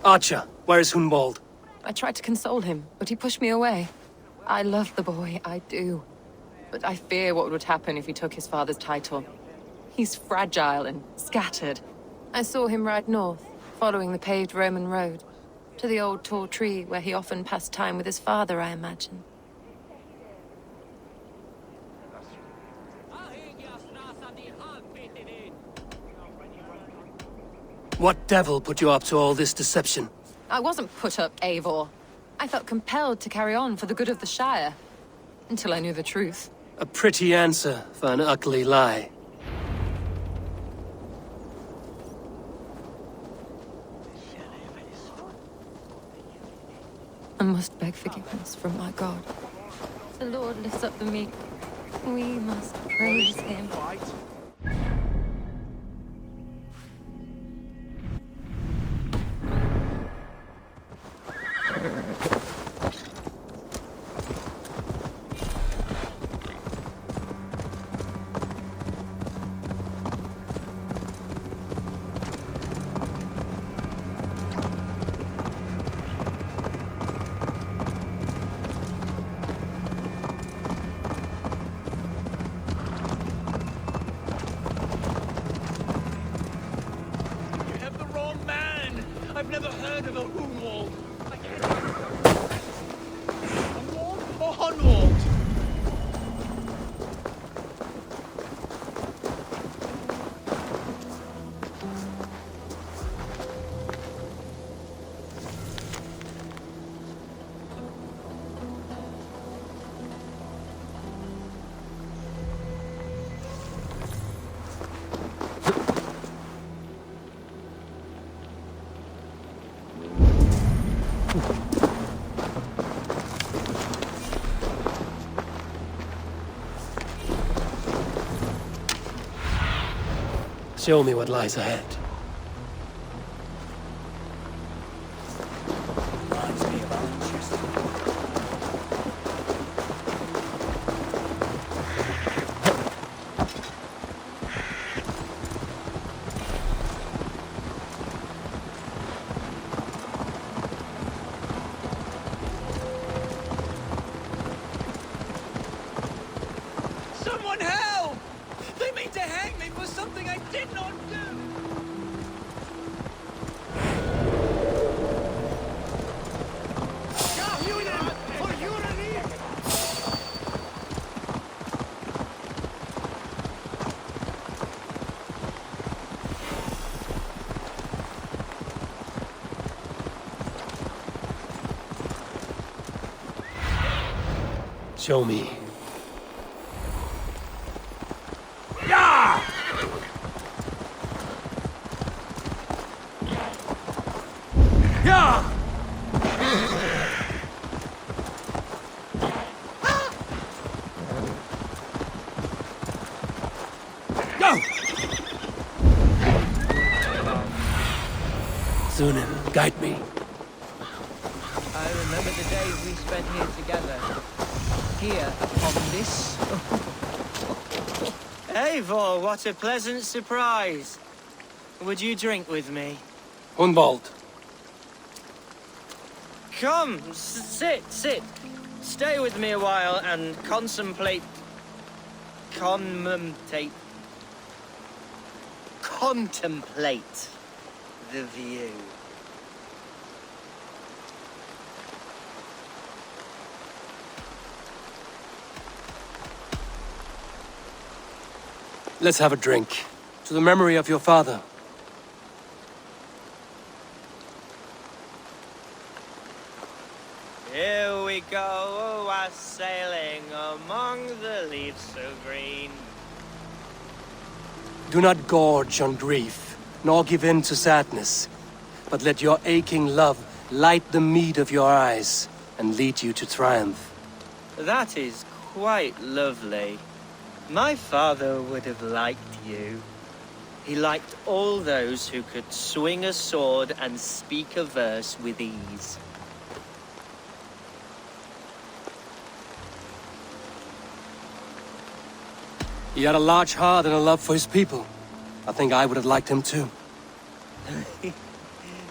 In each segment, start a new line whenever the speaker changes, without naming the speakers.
Archer, where is Hunwald?
I tried to console him, but he pushed me away. I love the boy, I do. But I fear what would happen if he took his father's title. He's fragile and scattered. I saw him ride north, following the paved Roman road. To the old tall tree where he often passed time with his father, I imagine.
What devil put you up to all this deception?
I wasn't put up, Eivor. I felt compelled to carry on for the good of the Shire. Until I knew the truth.
A pretty answer for an ugly lie.
I must beg forgiveness from my God. The Lord lifts up the meek. We must praise him.
I've never heard of a Hunwald. Hunwald or Hunwald?
Show me what lies ahead.
Someone help! They mean to hang me for something I did not do!
Show me.
Yeah! Yeah! Go!
Sunan, guide me.
I remember the days we spent here together. Here, upon this. Eivor, what a pleasant surprise. Would you drink with me?
Hunwald.
Come, sit. Stay with me a while and contemplate the view.
Let's have a drink. To the memory of your father.
Here we go, a sailing among the leaves so green.
Do not gorge on grief, nor give in to sadness, but let your aching love light the mead of your eyes and lead you to triumph.
That is quite lovely. My father would have liked you. He liked all those who could swing a sword and speak a verse with ease.
He had a large heart and a love for his people. I think I would have liked him too.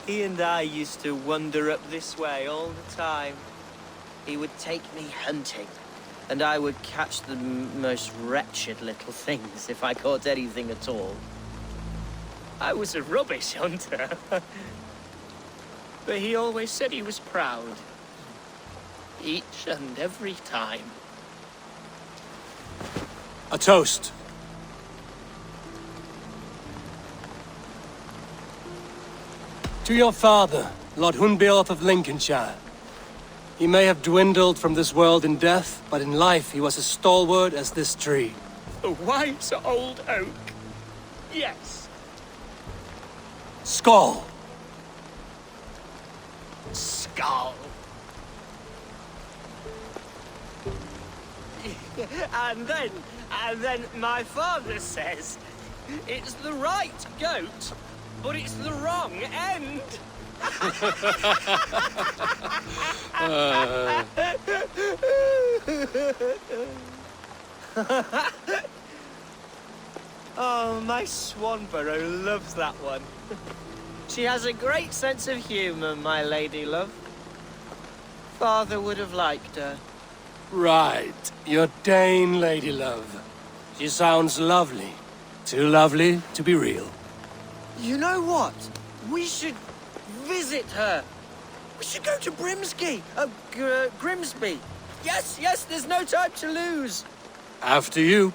He and I used to wander up this way all the time. He would take me hunting, and I would catch the most wretched little things if I caught anything at all. I was a rubbish hunter. But he always said he was proud. Each and every time.
A toast. To your father, Lord Hunbeorth of Lincolnshire. He may have dwindled from this world in death, but in life he was as stalwart as this tree.
A wise old oak. Yes.
Skull!
Skull. And then my father says, it's the right goat, but it's the wrong end. Oh, my Swanborough loves that one. She has a great sense of humor, my lady love. Father would have liked her.
Right, your Dane lady love. She sounds lovely. Too lovely to be real.
You know what? We should visit her. We should go to Grimsby. Yes, there's no time to lose.
After you.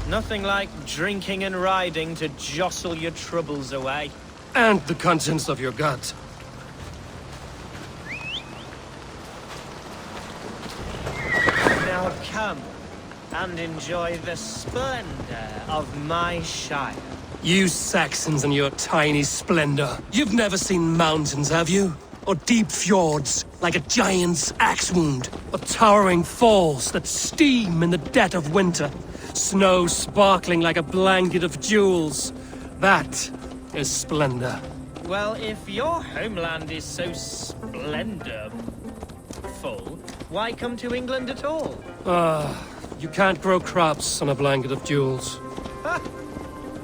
Nothing like drinking and riding to jostle your troubles away.
And the contents of your gut.
Now come and enjoy the splendor of my shire.
You Saxons and your tiny splendor. You've never seen mountains, have you? Or deep fjords, like a giant's axe wound. Or towering falls that steam in the dead of winter. Snow sparkling like a blanket of jewels. That is splendor.
Well, if your homeland is so splendorful, why come to England at all?
You can't grow crops on a blanket of jewels.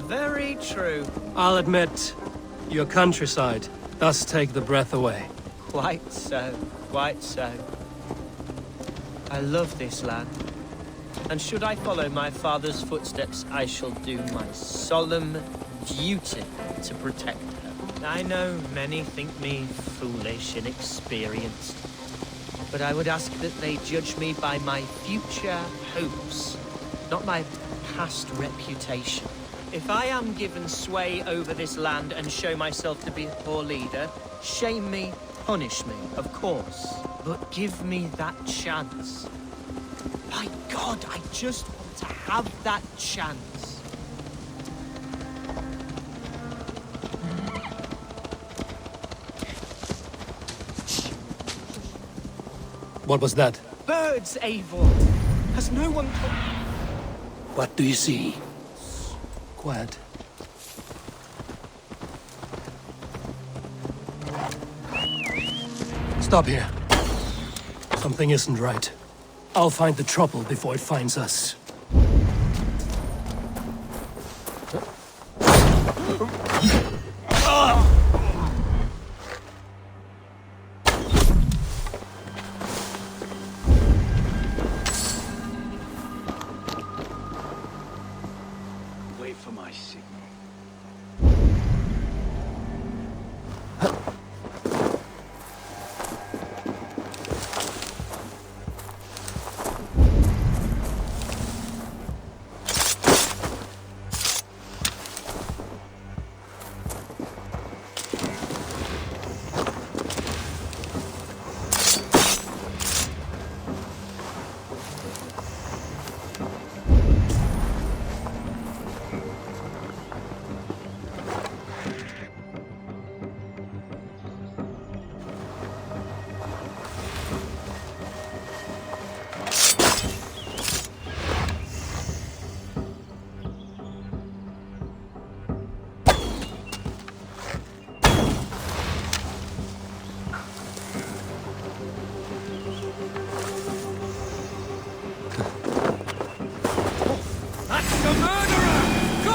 Very true.
I'll admit, your countryside does take the breath away.
Quite so, quite so. I love this land. And should I follow my father's footsteps, I shall do my solemn duty to protect her. I know many think me foolish, inexperienced, but I would ask that they judge me by my future hopes, not my past reputation. If I am given sway over this land and show myself to be a poor leader, shame me, punish me, of course, but give me that chance. My God, I just want to have that chance.
What was that?
Birds, Eivor! Has no one
What do you see? Quiet. Stop here. Something isn't right. I'll find the trouble before it finds us.
Wait for my signal.
That's the murderer! Go!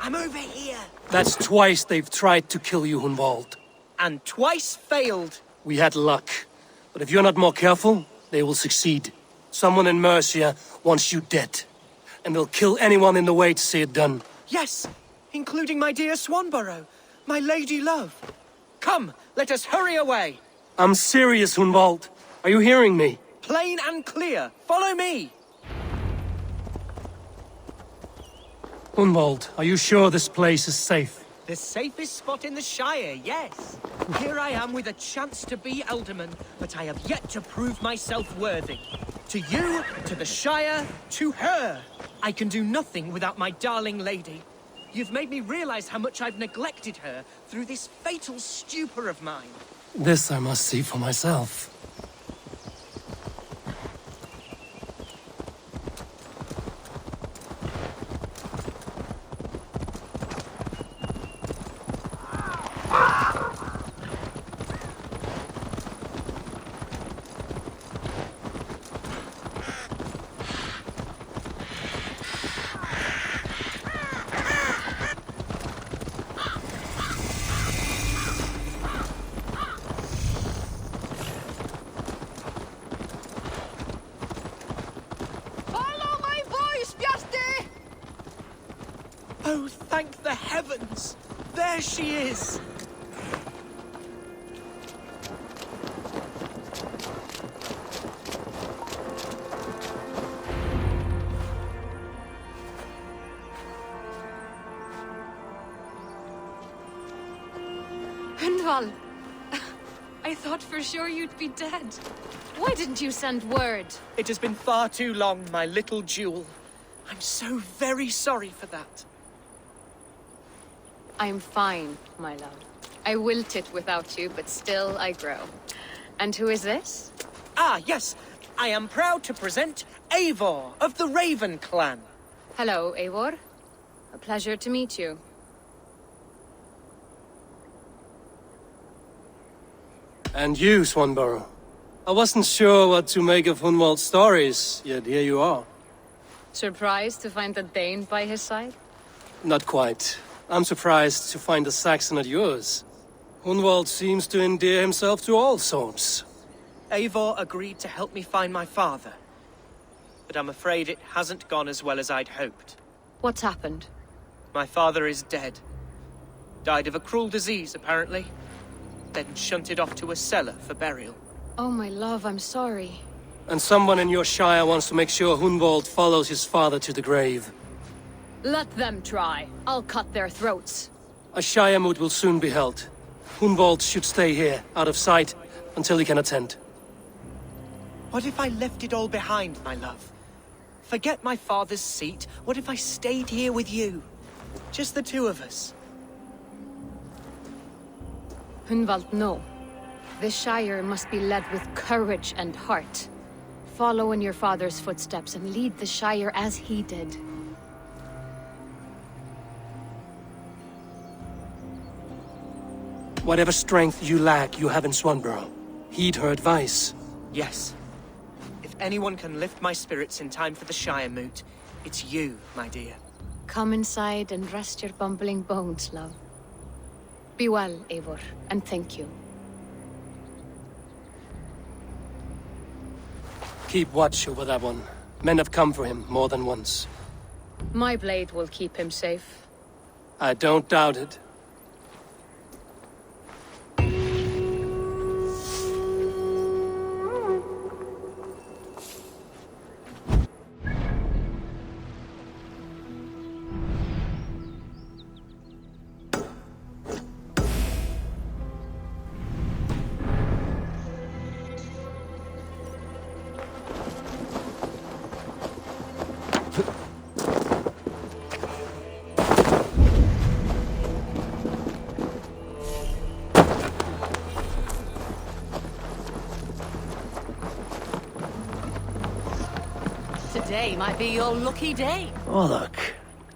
I'm over here.
That's twice they've tried to kill you, Hunwald.
And twice failed.
We had luck. But if you're not more careful, they will succeed. Someone in Mercia wants you dead. And they'll kill anyone in the way to see it done.
Yes, including my dear Swanborough, my lady love. Come, let us hurry away.
I'm serious, Hunwald. Are you hearing me?
Plain and clear. Follow me.
Hunwald, are you sure this place is safe?
The safest spot in the Shire, yes. Here I am with a chance to be Alderman, but I have yet to prove myself worthy. To you, to the Shire, to her. I can do nothing without my darling lady. You've made me realize how much I've neglected her through this fatal stupor of mine.
This I must see for myself.
Oh, thank the heavens! There she is!
Hunwald! I thought for sure you'd be dead. Why didn't you send word?
It has been far too long, my little jewel. I'm so very sorry for that.
I'm fine, my love. I wilted without you, but still I grow. And who is this?
Ah, yes. I am proud to present Eivor of the Raven clan.
Hello, Eivor. A pleasure to meet you.
And you, Swanborough. I wasn't sure what to make of Hunwald's stories, yet here you are.
Surprised to find a Dane by his side?
Not quite. I'm surprised to find a Saxon at yours. Hunwald seems to endear himself to all sorts.
Eivor agreed to help me find my father. But I'm afraid it hasn't gone as well as I'd hoped.
What's happened?
My father is dead. Died of a cruel disease, apparently. Then shunted off to a cellar for burial.
Oh, my love, I'm sorry.
And someone in your shire wants to make sure Hunwald follows his father to the grave.
Let them try. I'll cut their throats.
A shire moot will soon be held. Hunwald should stay here, out of sight, until he can attend.
What if I left it all behind, my love? Forget my father's seat. What if I stayed here with you? Just the two of us.
Hunwald, no. This Shire must be led with courage and heart. Follow in your father's footsteps and lead the Shire as he did.
Whatever strength you lack, you have in Swanborough. Heed her advice.
Yes. If anyone can lift my spirits in time for the Shire moot, it's you, my dear.
Come inside and rest your bumbling bones, love. Be well, Eivor, and thank you.
Keep watch over that one. Men have come for him more than once.
My blade will keep him safe.
I don't doubt it.
Today might be your lucky day.
Oh, look.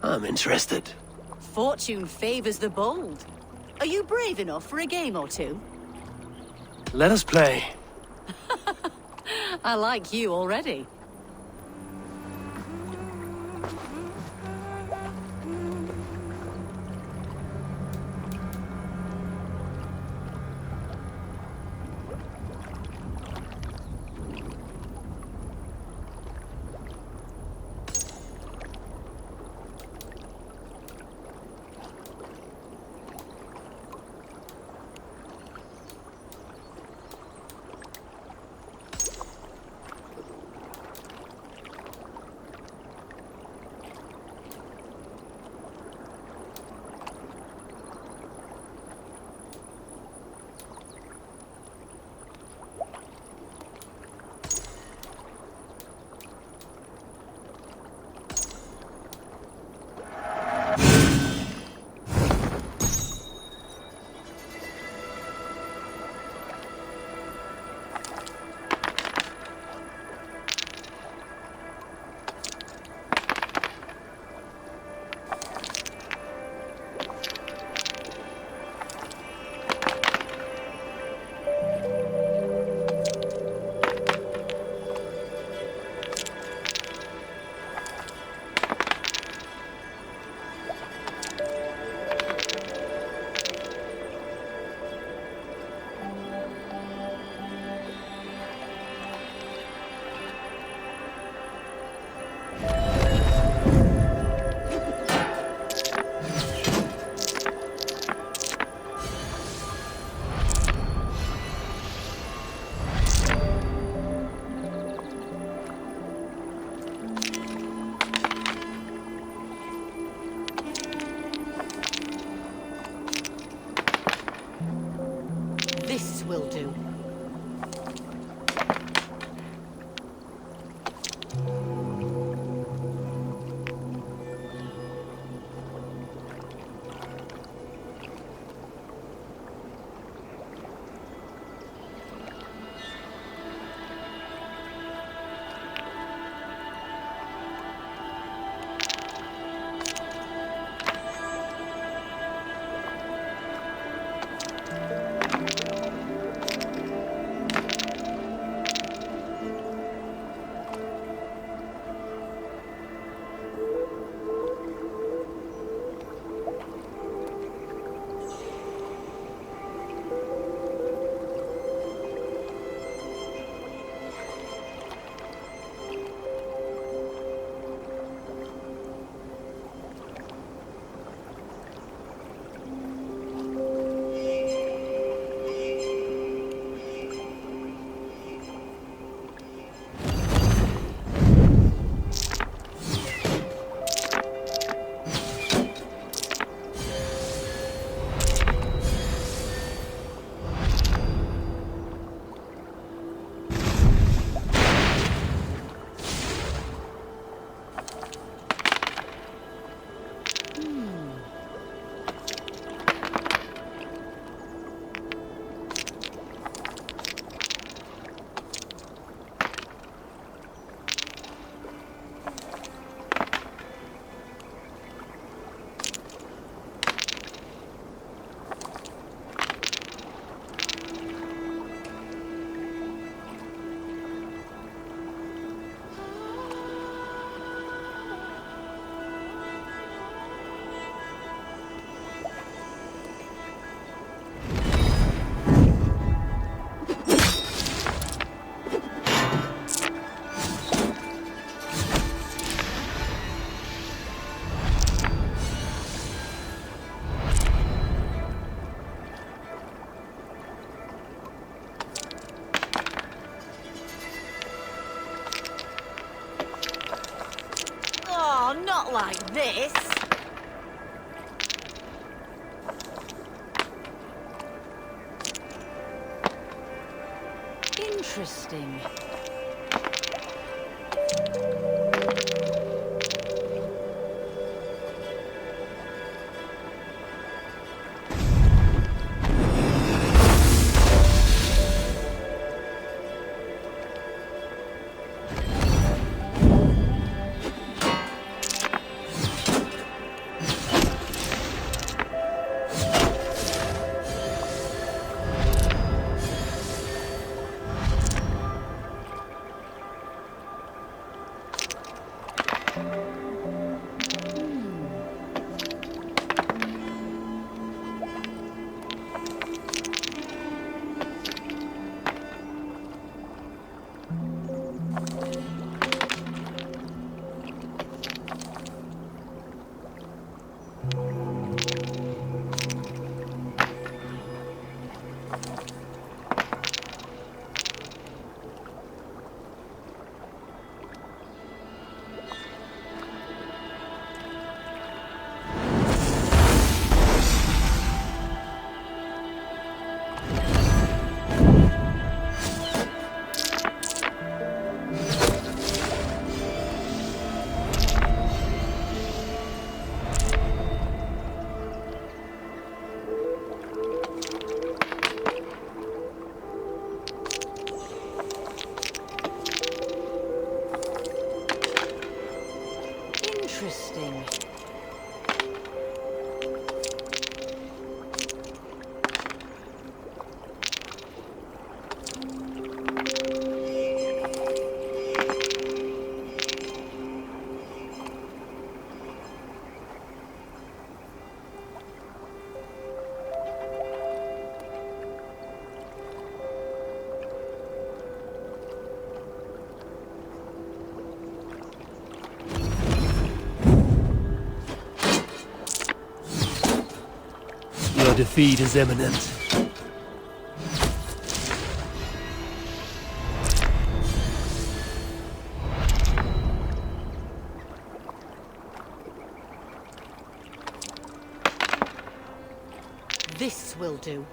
I'm interested.
Fortune favors the bold. Are you brave enough for a game or two?
Let us play.
I like you already. Interesting. Interesting.
Your defeat is imminent.
This will do.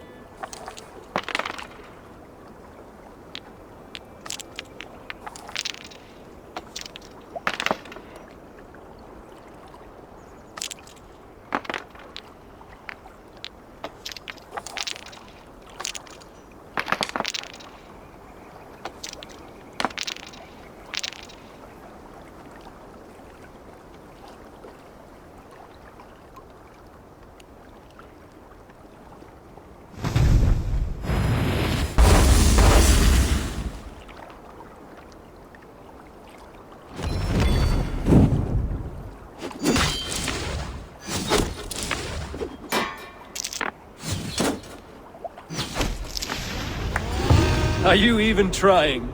Are you even trying?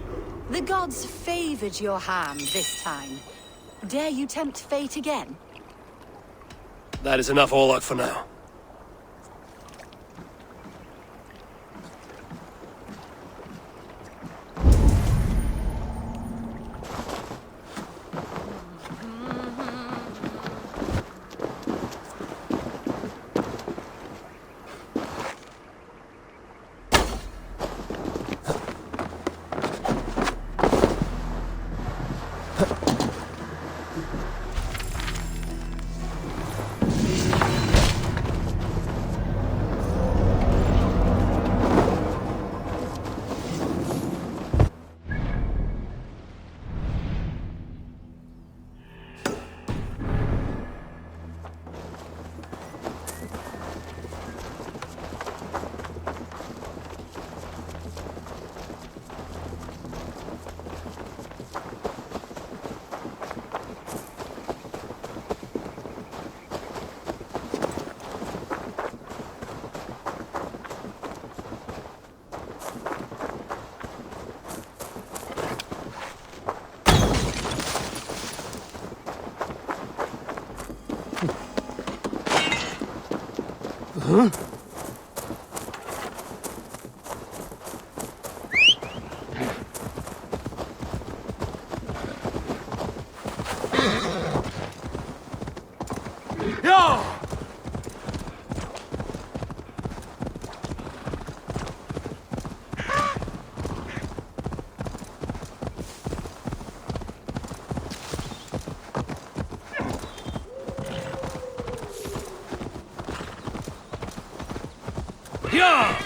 The gods favored your hand this time. Dare you tempt fate again?
That is enough Orlok for now. Huh? Yeah! Yeah!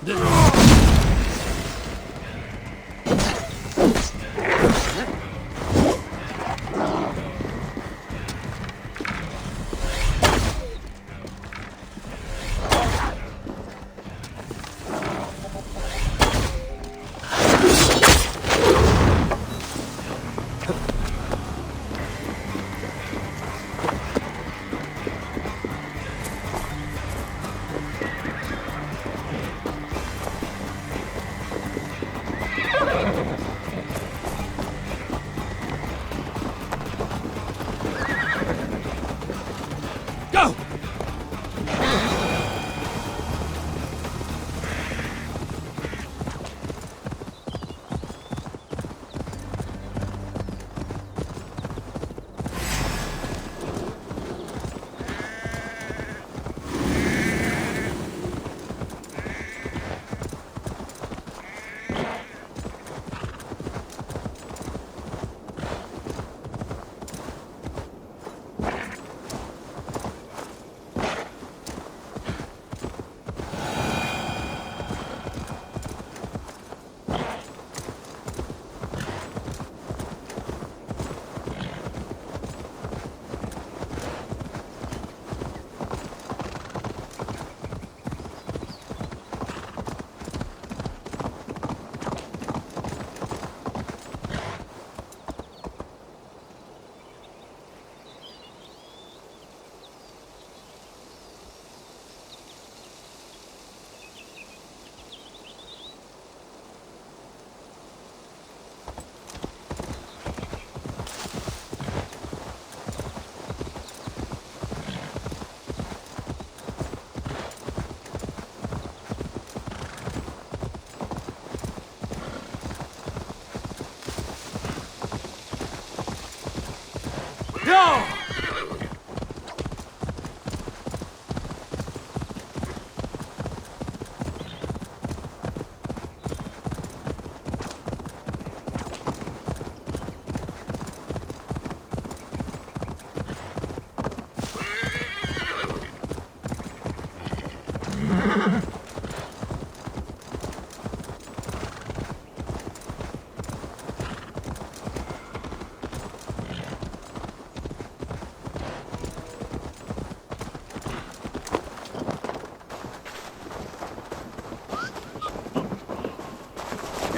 Go! Go!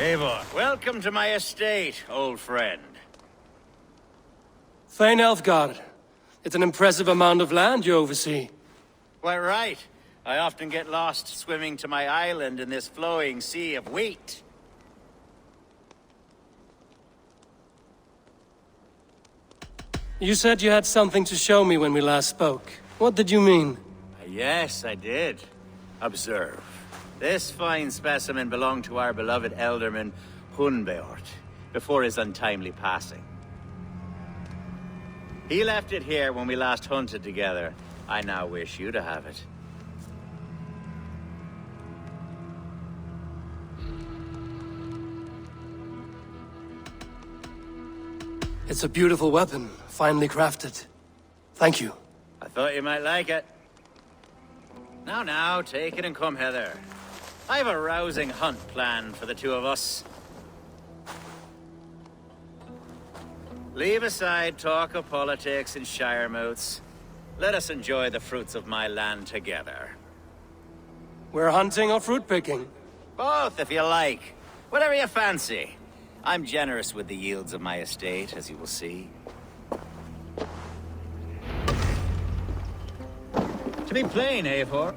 Eivor, welcome to my estate, old friend.
Thane Elfgard. It's an impressive amount of land you oversee.
Quite right. I often get lost swimming to my island in this flowing sea of wheat.
You said you had something to show me when we last spoke. What did you mean?
Yes, I did. Observe. This fine specimen belonged to our beloved elderman, Hunbeort, before his untimely passing. He left it here when we last hunted together, I now wish you to have it.
It's a beautiful weapon, finely crafted. Thank you.
I thought you might like it. Now, take it and come hither. I've a rousing hunt planned for the two of us. Leave aside talk of politics and shire moats. Let us enjoy the fruits of my land together.
We're hunting or fruit picking?
Both, if you like. Whatever you fancy. I'm generous with the yields of my estate, as you will see. To be plain, Eivor.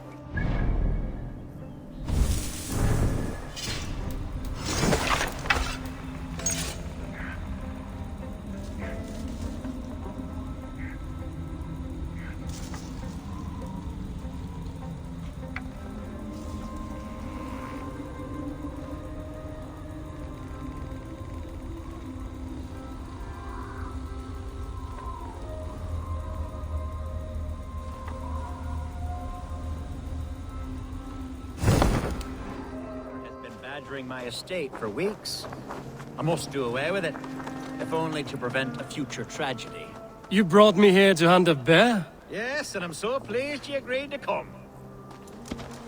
Badgering my estate for weeks. I must do away with it, if only to prevent a future tragedy.
You brought me here to hunt a bear?
Yes, and I'm so pleased you agreed to come.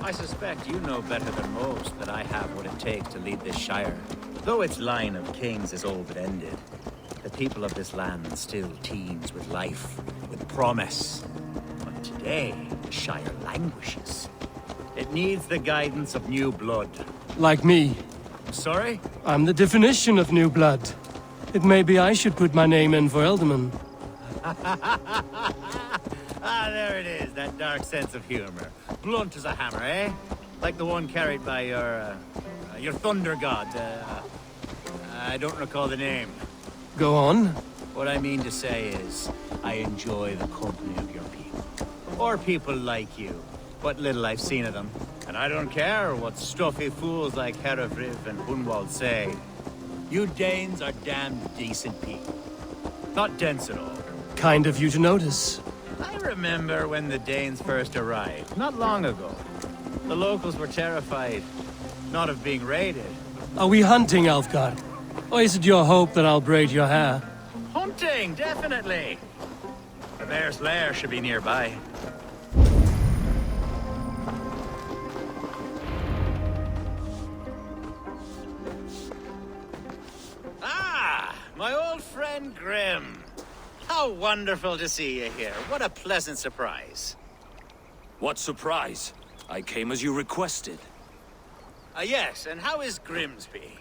I suspect you know better than most that I have what it takes to lead this shire. Though its line of kings is all but ended, the people of this land still teems with life, with promise. But today, the shire languishes. It needs the guidance of new blood.
Like me.
Sorry?
I'm the definition of new blood. It may be I should put my name in for Elderman.
There it is, that dark sense of humor. Blunt as a hammer, eh? Like the one carried by your thunder god. I don't recall the name.
Go on.
What I mean to say is, I enjoy the company of your people. Or people like you. What little I've seen of them. And I don't care what stuffy fools like Herefriv and Hunwald say. You Danes are damned decent people. Not dense at all.
Kind of you to notice.
I remember when the Danes first arrived, not long ago. The locals were terrified, not of being raided.
Are we hunting, Alfgard? Or is it your hope that I'll braid your hair?
Hunting, definitely! The bear's lair should be nearby. My old friend Grim. How wonderful to see you here. What a pleasant surprise.
What surprise? I came as you requested.
Yes, and how is Grimsby?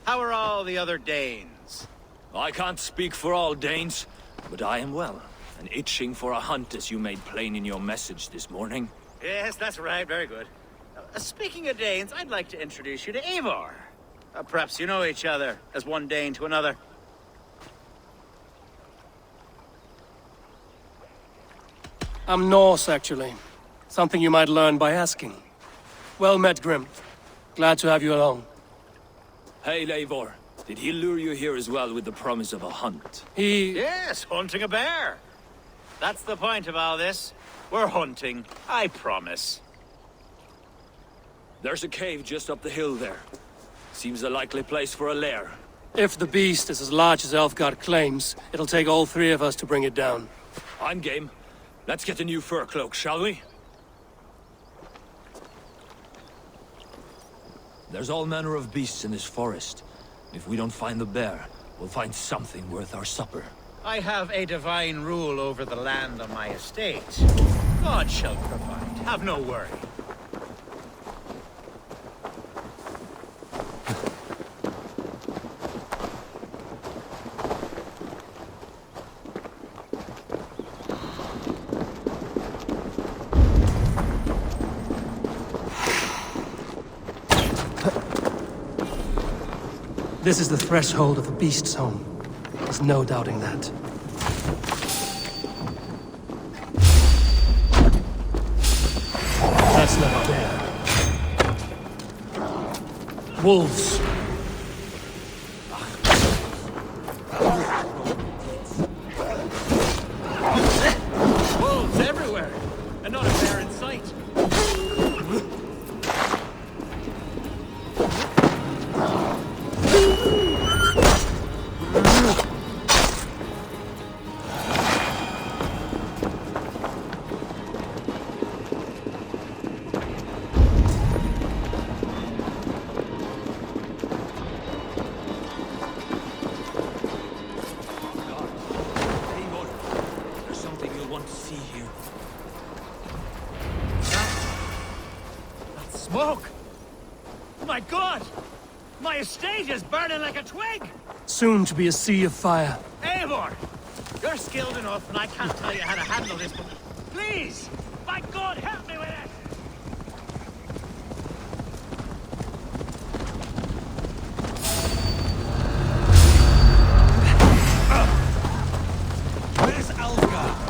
How are all the other Danes?
I can't speak for all Danes, but I am well, and itching for a hunt as you made plain in your message this morning.
Yes, that's right. Very good. Speaking of Danes, I'd like to introduce you to Eivor. Perhaps you know each other, as one Dane to another.
I'm Norse, actually. Something you might learn by asking. Well met, Grim. Glad to have you along.
Hey, Eivor. Did he lure you here as well with the promise of a hunt?
Yes, hunting a bear. That's the point of all this. We're hunting, I promise.
There's a cave just up the hill there. Seems a likely place for a lair.
If the beast is as large as Elfgard claims, it'll take all three of us to bring it down.
I'm game. Let's get a new fur cloak, shall we? There's all manner of beasts in this forest. If we don't find the bear, we'll find something worth our supper.
I have a divine rule over the land on my estate. God shall provide. Have no worry.
This is the threshold of the beast's home. There's no doubting that. That's not a bear. Wolves.
Wolves everywhere!
want to see you. That smoke! My God! My estate is burning like a twig!
Soon to be a sea of fire.
Eivor! You're skilled enough, and I can't tell you how to handle this, but please! By God, help me with it! Where's Alfgar?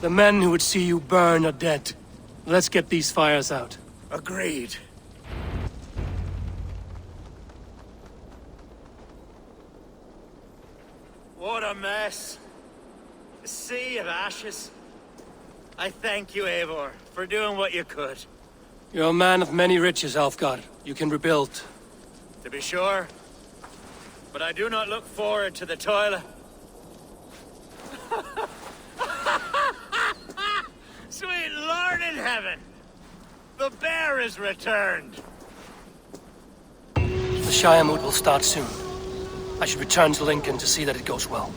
The men who would see you burn are dead. Let's get these fires out.
Agreed. What a mess. A sea of ashes. I thank you, Eivor, for doing what you could.
You're a man of many riches, Alfgar. You can rebuild.
To be sure. but I do not look forward to the toil. Sweet Lord in heaven! The bear is returned!
The Shire moot will start soon. I should return to Lincoln to see that it goes well.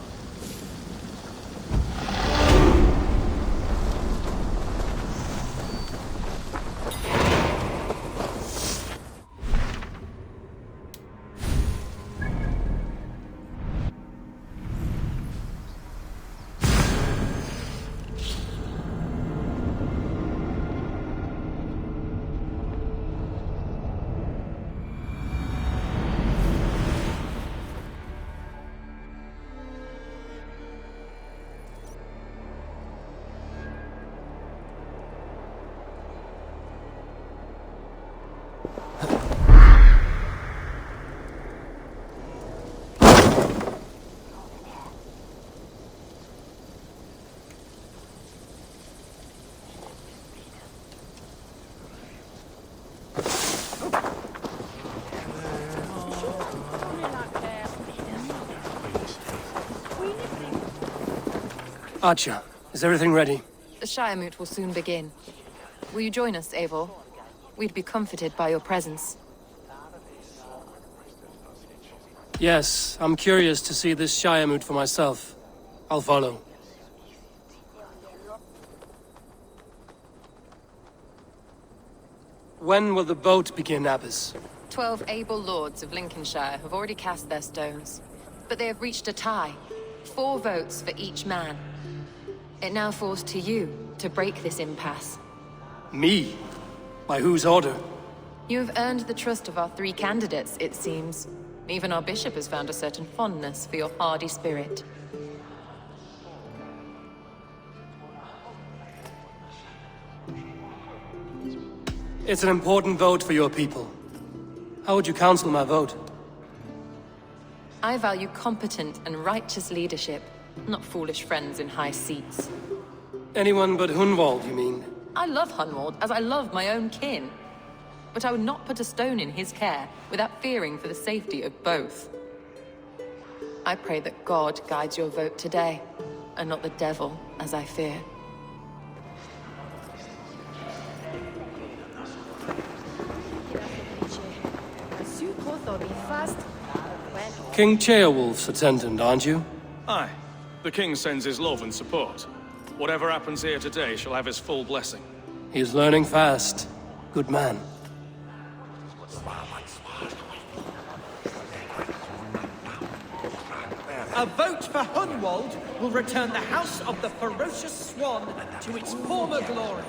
Archer, is everything ready?
The Shire moot will soon begin. Will you join us, Eivor? We'd be comforted by your presence.
Yes, I'm curious to see this Shire moot for myself. I'll follow. When will the boat begin, Abbess?
12 able lords of Lincolnshire have already cast their stones, but they have reached a tie. 4 votes for each man. It now falls to you to break this impasse.
Me? By whose order?
You have earned the trust of our 3 candidates, it seems. Even our bishop has found a certain fondness for your hardy spirit.
It's an important vote for your people. How would you counsel my vote?
I value competent and righteous leadership, not foolish friends in high seats.
Anyone but Hunwald, you mean?
I love Hunwald as I love my own kin. But I would not put a stone in his care without fearing for the safety of both. I pray that God guides your vote today, and not the devil, as I fear.
King Ceolwulf's attendant, aren't you?
Aye. The king sends his love and support. Whatever happens here today shall have his full blessing.
He's learning fast. Good man.
A vote for Hunwald will return the House of the Ferocious Swan to its former glory.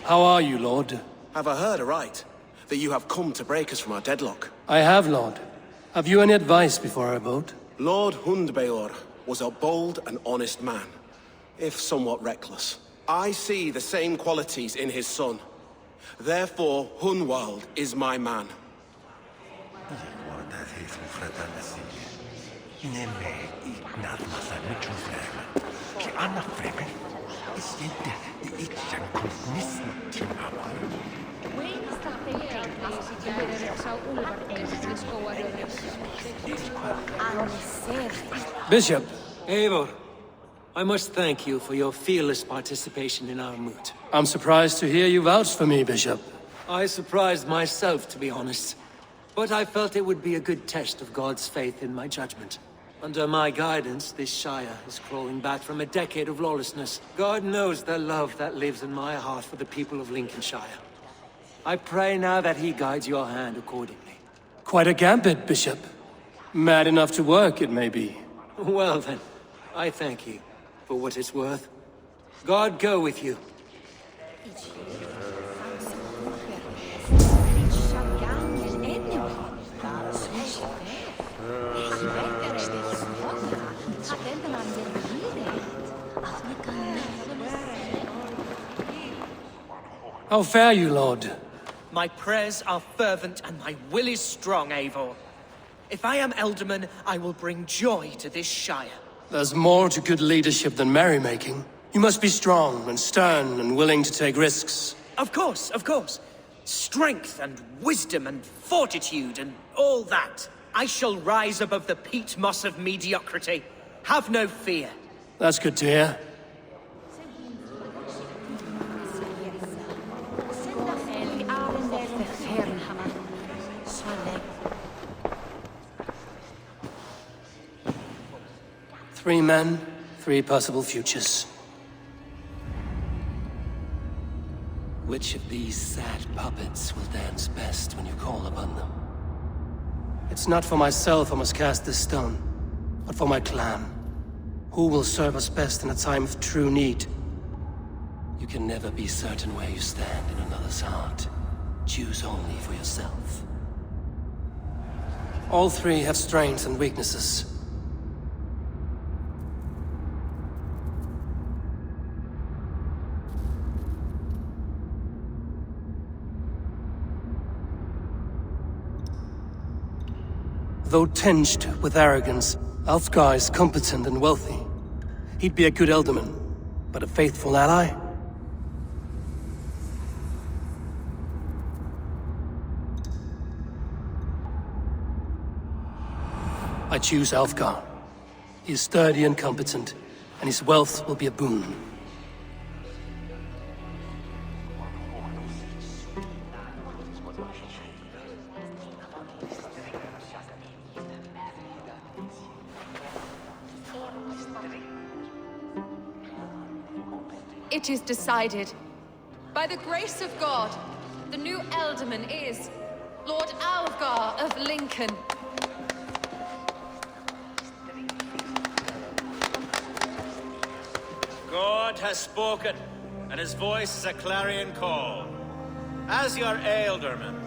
How are you, Lord?
Have I heard aright? That you have come to break us from our deadlock?
I have, Lord. Have you any advice before I vote?
Lord Hundbeor was a bold and honest man, if somewhat reckless. I see the same qualities in his son. Therefore, Hunwald is my man.
Bishop,
Eivor, I must thank you for your fearless participation in our moot.
I'm surprised to hear you vouch for me, Bishop.
I surprised myself, to be honest. But I felt it would be a good test of God's faith in my judgment. Under my guidance, this Shire is crawling back from a decade of lawlessness. God knows the love that lives in my heart for the people of Lincolnshire. I pray now that he guides your hand accordingly.
Quite a gambit, Bishop. Mad enough to work, it may be.
Well then, I thank you for what it's worth. God go with you.
How fare you, Lord?
My prayers are fervent and my will is strong, Eivor. If I am Elderman, I will bring joy to this Shire.
There's more to good leadership than merrymaking. You must be strong and stern and willing to take risks.
Of course, of course. Strength and wisdom and fortitude and all that. I shall rise above the peat moss of mediocrity. Have no fear.
That's good to hear. Three men, three possible futures. Which of these sad puppets will dance best when you call upon them? It's not for myself I must cast this stone, but for my clan. Who will serve us best in a time of true need? You can never be certain where you stand in another's heart. Choose only for yourself. All three have strengths and weaknesses. Though tinged with arrogance, Alfgar is competent and wealthy. He'd be a good Elderman, but a faithful ally? I choose Alfgar. He is sturdy and competent, and his wealth will be a boon.
It is decided. By the grace of God, the new Elderman is Lord Alfgar of Lincoln.
God has spoken, and his voice is a clarion call. As your Ealdorman,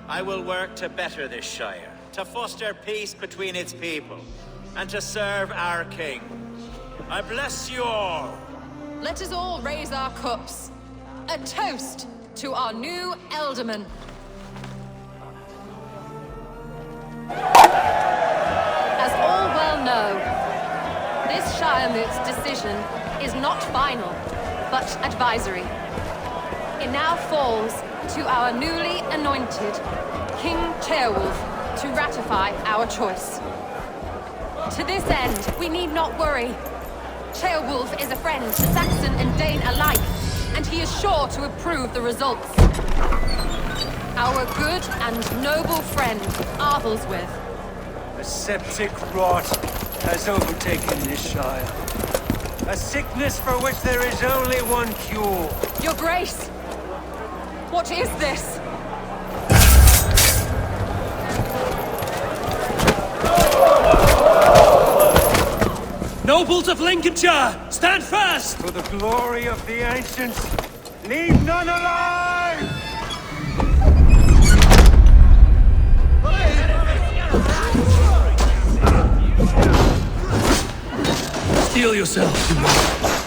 I will work to better this Shire, to foster peace between its people, and to serve our king. I bless you all.
Let us all raise our cups. A toast to our new Elderman. As all well know, this Shiremoot's decision is not final, but advisory. It now falls to our newly anointed King Ceolwulf to ratify our choice. To this end, we need not worry. Ceolwulf is a friend to Saxon and Dane alike, and he is sure to approve the results. Our good and noble friend, Arthelswith.
A septic rot has overtaken this Shire. A sickness for which there is only one cure.
Your Grace! What is this?
Nobles of Lincolnshire, stand fast!
For the glory of the ancients, leave none alive!
Steel yourself, you know.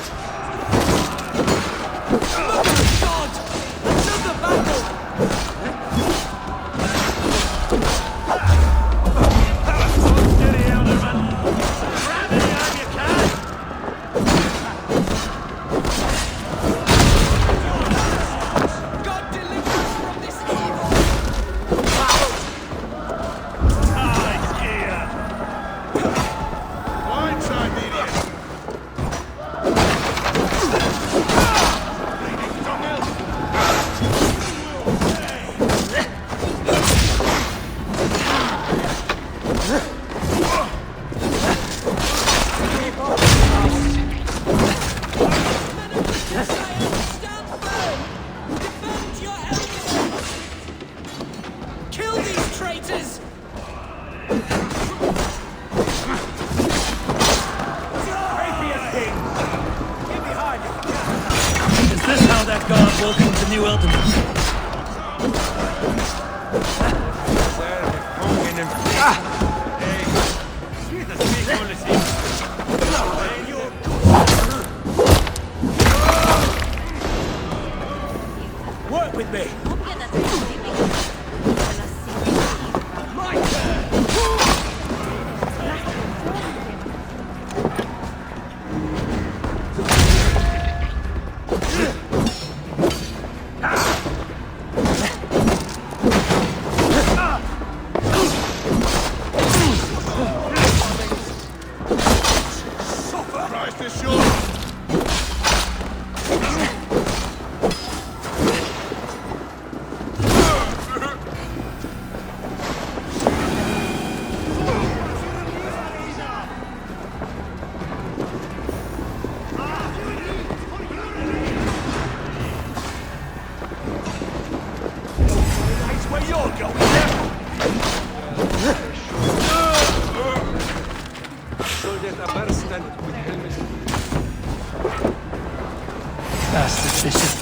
Bastard bishop.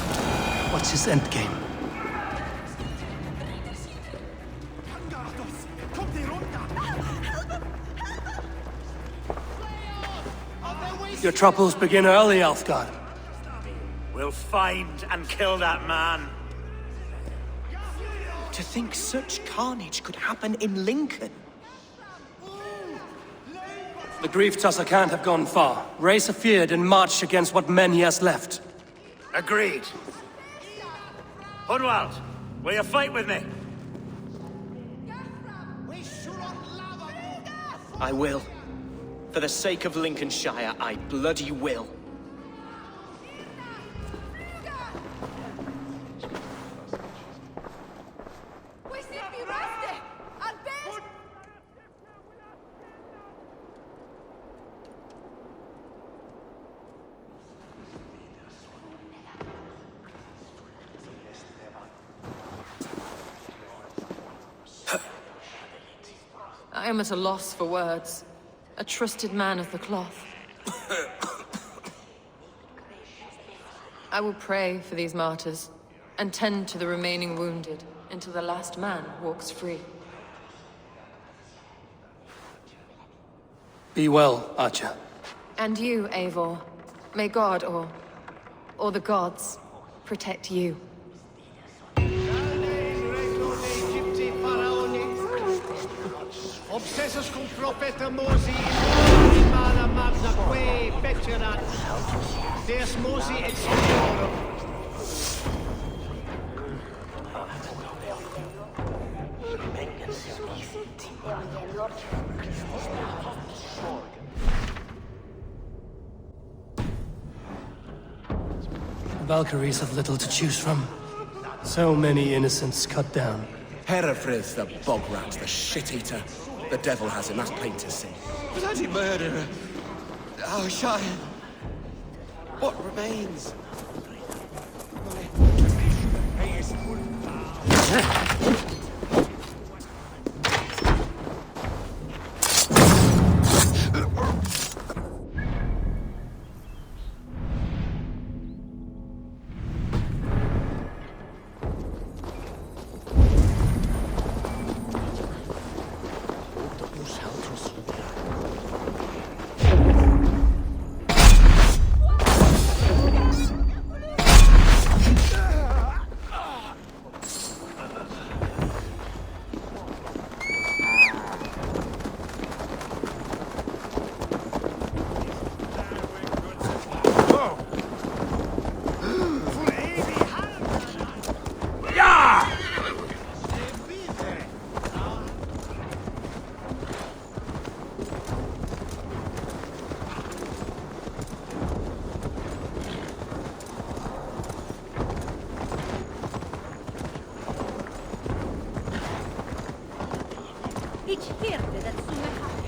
What's his endgame? Your troubles begin early, Alfgard.
We'll find and kill that man.
To think such carnage could happen in Lincoln.
The grief tosser can't have gone far. Raise a feared and march against what men he has left.
Agreed. Hunwald, will you fight with me?
I will. For the sake of Lincolnshire, I bloody will.
I am at a loss for words. A trusted man of the cloth. I will pray for these martyrs, and tend to the remaining wounded, until the last man walks free.
Be well, Archer.
And you, Eivor. May God, or the gods, protect you.
Obsessus cum profeta Mosi in mana magna que petulant. Deus Mosi et Spiritorum.
Valkyries have little to choose from. So many innocents cut down.
Herefrith, the bog rat, the shit-eater. The devil has him, that's plain to see.
Bloody murderer! Our Shire! What remains?
Ich hirte dazu